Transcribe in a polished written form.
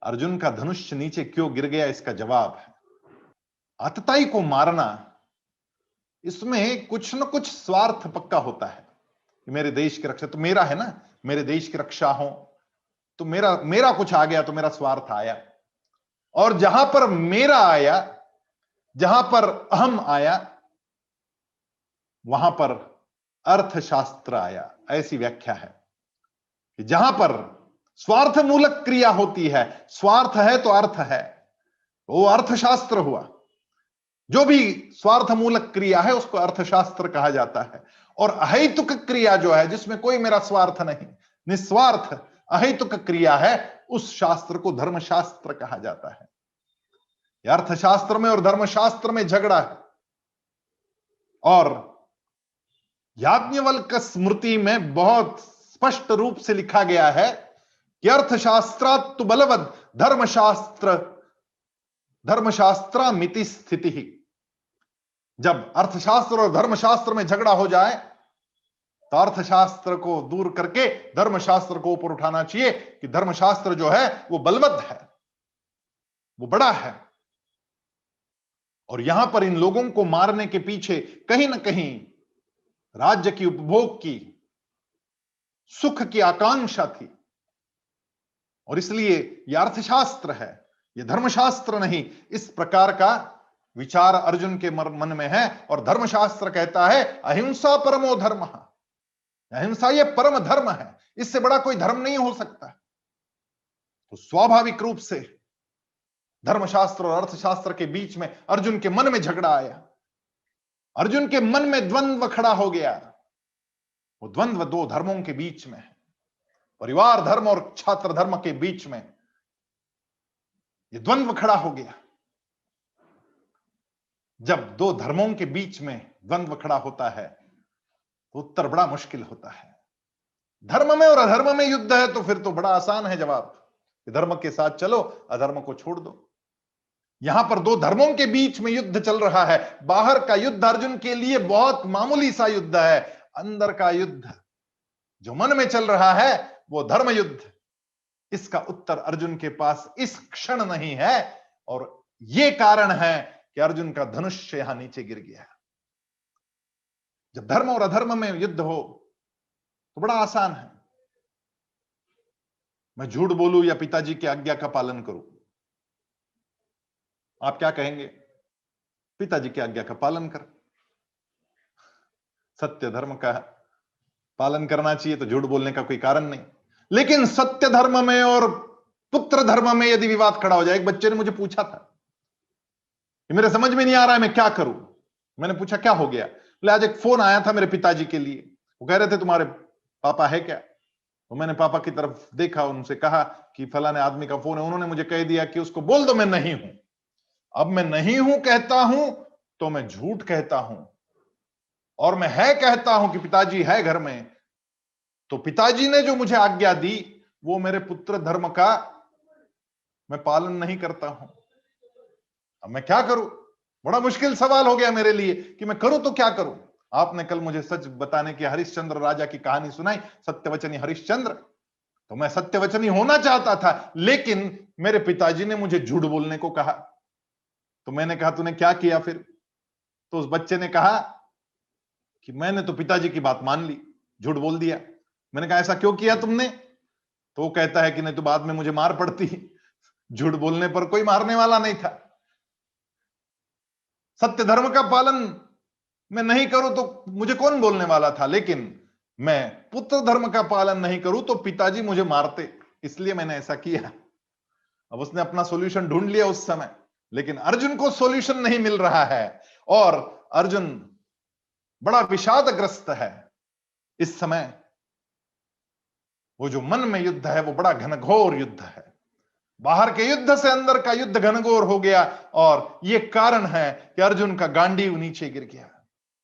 अर्जुन का धनुष नीचे क्यों गिर गया, इसका जवाब है आतताई को मारना। इसमें कुछ न कुछ स्वार्थ पक्का होता है कि मेरे देश की रक्षा तो मेरा है ना, मेरे देश की रक्षा हो तो मेरा कुछ आ गया तो मेरा स्वार्थ आया। और जहां पर मेरा आया, जहां पर अहम आया, वहां पर अर्थशास्त्र आया। ऐसी व्याख्या है कि जहां पर स्वार्थ मूलक क्रिया होती है, स्वार्थ है तो अर्थ है, वो अर्थशास्त्र हुआ। जो भी स्वार्थ मूलक क्रिया है उसको अर्थशास्त्र कहा जाता है। और अहेतुक क्रिया जो है, जिसमें कोई मेरा स्वार्थ नहीं, निस्वार्थ अहेतुक क्रिया है, उस शास्त्र को धर्मशास्त्र कहा जाता है। अर्थशास्त्र में और धर्मशास्त्र में झगड़ा है। और याज्ञवल्क्य स्मृति में बहुत स्पष्ट रूप से लिखा गया है कि अर्थशास्त्रात् तु बलवद धर्मशास्त्रामिति स्थिति ही। जब अर्थशास्त्र और धर्मशास्त्र में झगड़ा हो जाए तो अर्थशास्त्र को दूर करके धर्मशास्त्र को ऊपर उठाना चाहिए कि धर्मशास्त्र जो है वो बलवद है, वो बड़ा है। और यहां पर इन लोगों को मारने के पीछे कहीं ना कहीं राज्य की उपभोग की, सुख की आकांक्षा थी। और इसलिए यह अर्थशास्त्र है, यह धर्मशास्त्र नहीं। इस प्रकार का विचार अर्जुन के मन में है। और धर्मशास्त्र कहता है अहिंसा परमो धर्म, अहिंसा यह परम धर्म है, इससे बड़ा कोई धर्म नहीं हो सकता। तो स्वाभाविक रूप से धर्मशास्त्र और अर्थशास्त्र के बीच में अर्जुन के मन में झगड़ा आया। अर्जुन के मन में द्वंद्व खड़ा हो गया। वो द्वंद्व दो धर्मों के बीच में है, परिवार धर्म और छात्र धर्म के बीच में ये द्वंद्व खड़ा हो गया। जब दो धर्मों के बीच में द्वंद्व खड़ा होता है तो उत्तर बड़ा मुश्किल होता है। धर्म में और अधर्म में युद्ध है तो फिर तो बड़ा आसान है जवाब, धर्म के साथ चलो, अधर्म को छोड़ दो। यहां पर दो धर्मों के बीच में युद्ध चल रहा है। बाहर का युद्ध अर्जुन के लिए बहुत मामूली सा युद्ध है, अंदर का युद्ध जो मन में चल रहा है वो धर्म युद्ध। इसका उत्तर अर्जुन के पास इस क्षण नहीं है। और यह कारण है कि अर्जुन का धनुष यहां नीचे गिर गया। जब धर्म और अधर्म में युद्ध हो तो बड़ा आसान है, मैं झूठ बोलूं या पिताजी की आज्ञा का पालन करूं। आप क्या कहेंगे? पिताजी की आज्ञा का पालन कर। सत्य धर्म का पालन करना चाहिए तो झूठ बोलने का कोई कारण नहीं। लेकिन सत्य धर्म में और पुत्र धर्म में यदि विवाद खड़ा हो जाए, एक बच्चे ने मुझे पूछा था कि मेरे समझ में नहीं आ रहा है मैं क्या करूं। मैंने पूछा क्या हो गया? बोले आज एक फोन आया था मेरे पिताजी के लिए, वो कह रहे थे तुम्हारे पापा है क्या? तो मैंने पापा की तरफ देखा, उनसे कहा कि फलाने आदमी का फोन है। उन्होंने मुझे कह दिया कि उसको बोल दो मैं नहीं हूं। अब मैं नहीं हूं कहता हूं तो मैं झूठ कहता हूं, और मैं है कहता हूं कि पिताजी है घर में, तो पिताजी ने जो मुझे आज्ञा दी वो मेरे पुत्र धर्म का मैं पालन नहीं करता हूं। अब मैं क्या करूं? बड़ा मुश्किल सवाल हो गया मेरे लिए कि मैं करूं तो क्या करूं। आपने कल मुझे सच बताने की हरिश्चंद्र राजा की कहानी सुनाई, सत्यवचनी हरिश्चंद्र। तो मैं सत्यवचनी होना चाहता था, लेकिन मेरे पिताजी ने मुझे झूठ बोलने को कहा। तो मैंने कहा तूने क्या किया फिर? तो उस बच्चे ने कहा कि मैंने तो पिताजी की बात मान ली, झूठ बोल दिया। मैंने कहा ऐसा क्यों किया तुमने? तो वो कहता है कि नहीं तो बाद में मुझे मार पड़ती, झूठ बोलने पर कोई मारने वाला नहीं था। सत्य धर्म का पालन मैं नहीं करूं तो मुझे कौन बोलने वाला था, लेकिन मैं पुत्र धर्म का पालन नहीं करूं तो पिताजी मुझे मारते, इसलिए मैंने ऐसा किया। अब उसने अपना सॉल्यूशन ढूंढ लिया उस समय, लेकिन अर्जुन को सॉल्यूशन नहीं मिल रहा है और अर्जुन बड़ा विषादग्रस्त है इस समय। वो जो मन में युद्ध है वो बड़ा घनघोर युद्ध है। बाहर के युद्ध से अंदर का युद्ध घनघोर हो गया और ये कारण है कि अर्जुन का गांडीव नीचे गिर गया।